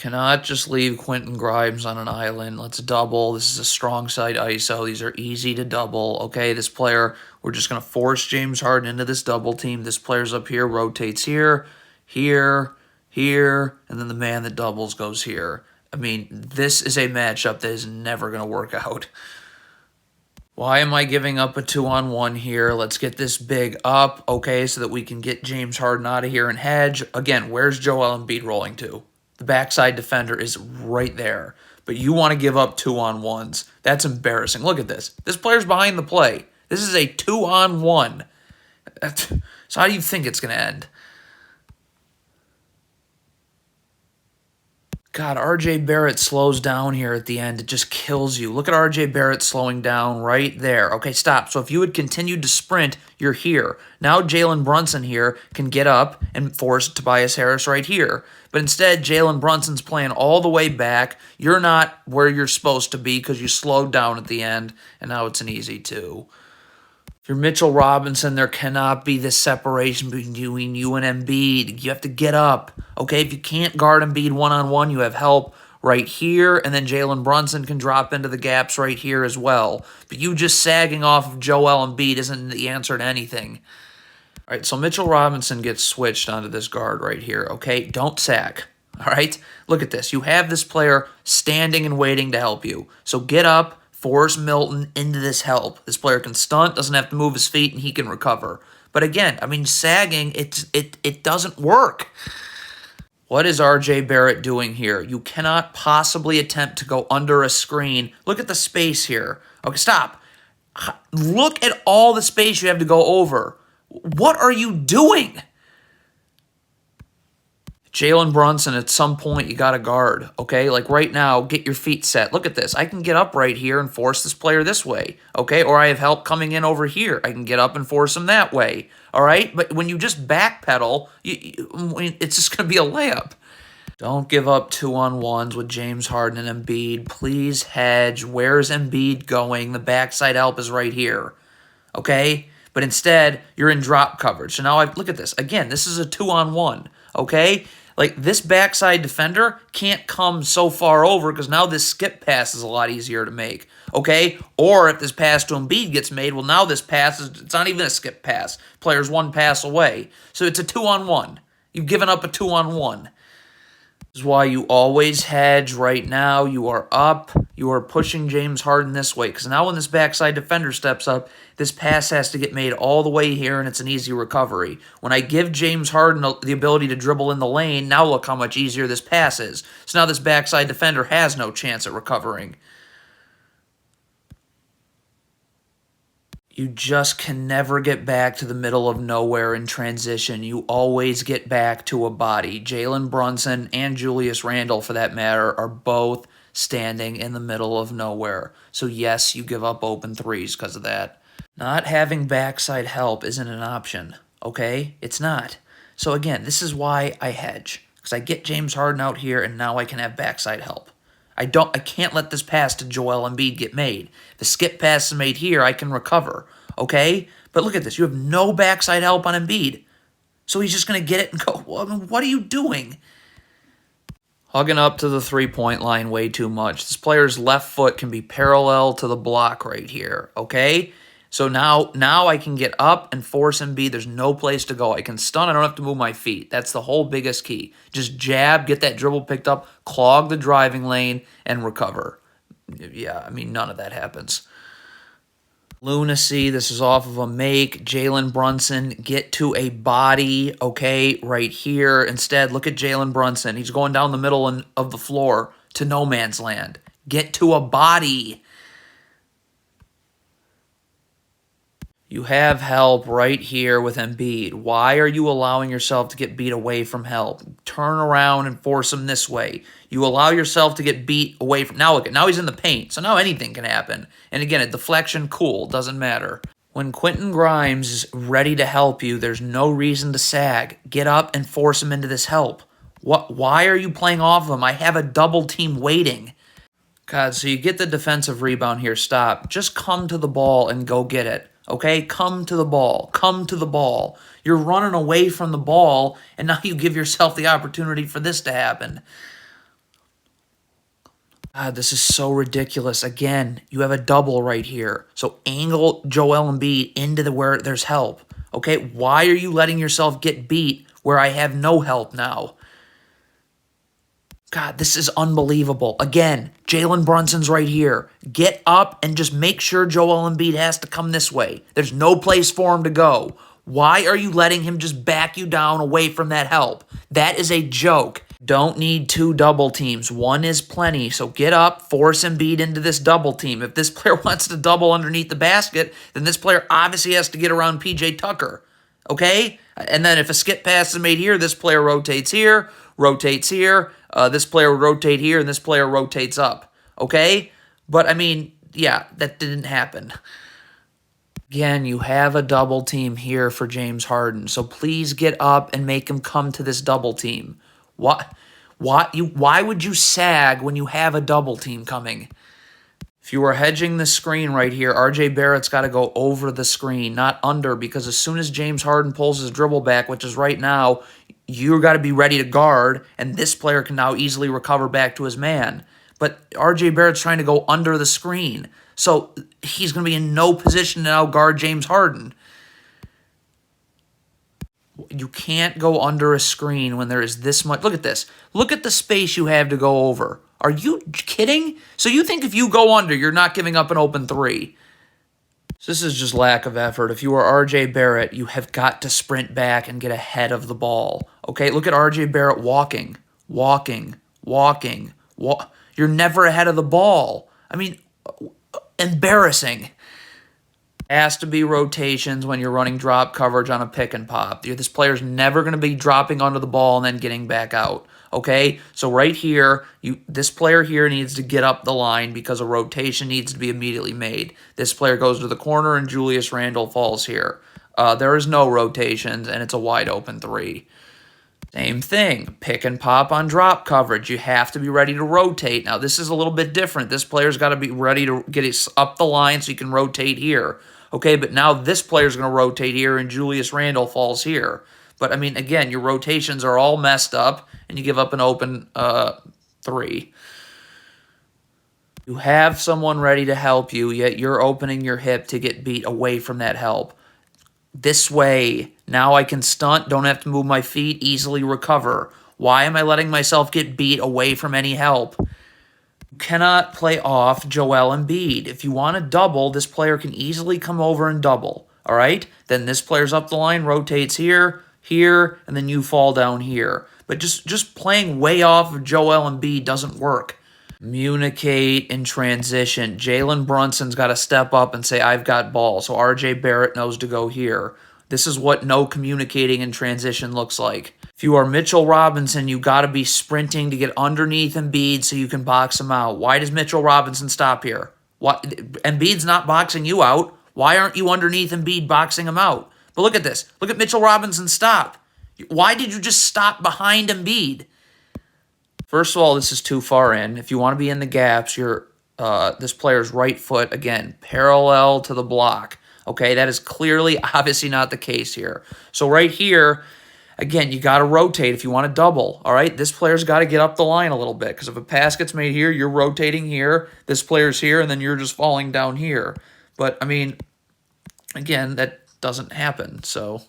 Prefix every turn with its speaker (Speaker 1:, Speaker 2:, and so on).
Speaker 1: Cannot just leave Quentin Grimes on an island. Let's double. This is a strong side ISO. These are easy to double. Okay, this player, we're just going to force James Harden into this double team. This player's up here, rotates here, here, here, and then the man that doubles goes here. I mean, this is a matchup that is never going to work out. Why am I giving up a 2-on-1 here? Let's get this big up, okay, so that we can get James Harden out of here and hedge. Again, where's Joel Embiid rolling to? The backside defender is right there. But you want to give up 2-on-1s. That's embarrassing. Look at this. This player's behind the play. This is a 2-on-1. So how do you think it's going to end? God, R.J. Barrett slows down here at the end. It just kills you. Look at R.J. Barrett slowing down right there. Okay, stop. So if you had continued to sprint, you're here. Now Jalen Brunson here can get up and force Tobias Harris right here. But instead, Jalen Brunson's playing all the way back. You're not where you're supposed to be because you slowed down at the end, and now it's an easy 2. If you're Mitchell Robinson, there cannot be this separation between you and Embiid. You have to get up. Okay, if you can't guard Embiid one-on-one, you have help right here, and then Jalen Brunson can drop into the gaps right here as well. But you just sagging off of Joel Embiid isn't the answer to anything. All right, so Mitchell Robinson gets switched onto this guard right here, okay? Don't sag, all right? Look at this. You have this player standing and waiting to help you. So get up, force Milton into this help. This player can stunt, doesn't have to move his feet, and he can recover. But again, I mean, sagging, it doesn't work. What is R.J. Barrett doing here? You cannot possibly attempt to go under a screen. Look at the space here. Okay, stop. Look at all the space you have to go over. What are you doing? Jalen Brunson, at some point, you got to guard, okay? Like right now, get your feet set. Look at this. I can get up right here and force this player this way, okay? Or I have help coming in over here. I can get up and force him that way, all right? But when you just backpedal, it's just going to be a layup. Don't give up 2-on-1s with James Harden and Embiid. Please hedge. Where's Embiid going? The backside help is right here, okay? But instead, you're in drop coverage. So now look at this. Again, this is a 2-on-1, okay? Like, this backside defender can't come so far over because now this skip pass is a lot easier to make, okay? Or if this pass to Embiid gets made, well, now this pass it's not even a skip pass. Player's one pass away. So it's a 2-on-1. You've given up a 2-on-1. This is why you always hedge right now. You are up. You are pushing James Harden this way. Because now when this backside defender steps up, this pass has to get made all the way here, and it's an easy recovery. When I give James Harden the ability to dribble in the lane, now look how much easier this pass is. So now this backside defender has no chance at recovering. You just can never get back to the middle of nowhere in transition. You always get back to a body. Jalen Brunson and Julius Randle, for that matter, are both standing in the middle of nowhere. So yes, you give up open threes because of that. Not having backside help isn't an option, okay? It's not. So again, this is why I hedge. Because I get James Harden out here, and now I can have backside help. I can't let this pass to Joel Embiid get made. If the skip pass is made here, I can recover, okay? But look at this. You have no backside help on Embiid. So he's just going to get it and go, well, I mean, what are you doing? Hugging up to the three-point line way too much. This player's left foot can be parallel to the block right here, okay? So now I can get up and force Embiid. There's no place to go. I can stun. I don't have to move my feet. That's the whole biggest key. Just jab, get that dribble picked up, clog the driving lane, and recover. Yeah, I mean, none of that happens. Lunacy, this is off of a make. Jalen Brunson, get to a body, okay, right here. Instead, look at Jalen Brunson. He's going down the middle of the floor to no man's land. Get to a body. You have help right here with Embiid. Why are you allowing yourself to get beat away from help? Turn around and force him this way. You allow yourself to get beat away from... Now look, now he's in the paint, so now anything can happen. And again, a deflection, cool, doesn't matter. When Quentin Grimes is ready to help you, there's no reason to sag. Get up and force him into this help. Why are you playing off of him? I have a double team waiting. God, so you get the defensive rebound here. Stop. Just come to the ball and go get it. Okay, come to the ball. Come to the ball. You're running away from the ball, and now you give yourself the opportunity for this to happen. God, this is so ridiculous. Again, you have a double right here. So angle Joel Embiid into where there's help. Okay, why are you letting yourself get beat where I have no help now? God, this is unbelievable. Again, Jalen Brunson's right here. Get up and just make sure Joel Embiid has to come this way. There's no place for him to go. Why are you letting him just back you down away from that help? That is a joke. Don't need two double teams. One is plenty. So get up, force Embiid into this double team. If this player wants to double underneath the basket, then this player obviously has to get around PJ Tucker. Okay? And then if a skip pass is made here, this player rotates here, rotates here. This player would rotate here, and this player rotates up. Okay? But, I mean, yeah, that didn't happen. Again, you have a double team here for James Harden, so please get up and make him come to this double team. Why would you sag when you have a double team coming? If you are hedging the screen right here, RJ Barrett's got to go over the screen, not under, because as soon as James Harden pulls his dribble back, which is right now, you got to be ready to guard, and this player can now easily recover back to his man. But RJ Barrett's trying to go under the screen, so he's going to be in no position to now guard James Harden. You can't go under a screen when there is this much. Look at this. Look at the space you have to go over. Are you kidding? So you think if you go under, you're not giving up an open three? So this is just lack of effort. If you are RJ Barrett, you have got to sprint back and get ahead of the ball. Okay, look at RJ Barrett walking. You're never ahead of the ball. I mean, embarrassing. Has to be rotations when you're running drop coverage on a pick and pop. This player's never going to be dropping under the ball and then getting back out. Okay, so right here, this player here needs to get up the line because a rotation needs to be immediately made. This player goes to the corner and Julius Randle falls here. There is no rotations and it's a wide open three. Same thing, pick and pop on drop coverage. You have to be ready to rotate. Now, this is a little bit different. This player's got to be ready to get it up the line so you can rotate here. Okay, but now this player's going to rotate here and Julius Randle falls here. But, I mean, again, your rotations are all messed up and you give up an open three. You have someone ready to help you, yet you're opening your hip to get beat away from that help. This way, now I can stunt, don't have to move my feet, easily recover. Why am I letting myself get beat away from any help? You cannot play off Joel Embiid. If you want to double, this player can easily come over and double. All right? Then this player's up the line, rotates here, and then you fall down here. But just playing way off of Joel Embiid doesn't work. Communicate in transition. Jalen Brunson's got to step up and say, I've got ball. So RJ Barrett knows to go here. This is what no communicating in transition looks like. If you are Mitchell Robinson, you got to be sprinting to get underneath Embiid so you can box him out. Why does Mitchell Robinson stop here? Why, Embiid's not boxing you out. Why aren't you underneath Embiid boxing him out? But look at this. Look at Mitchell Robinson stop. Why did you just stop behind Embiid? First of all, this is too far in. If you want to be in the gaps, this player's right foot, again, parallel to the block. Okay, that is clearly, obviously not the case here. So right here, again, you got to rotate if you want to double. All right, this player's got to get up the line a little bit because if a pass gets made here, you're rotating here, this player's here, and then you're just falling down here. But, I mean, again, that doesn't happen, so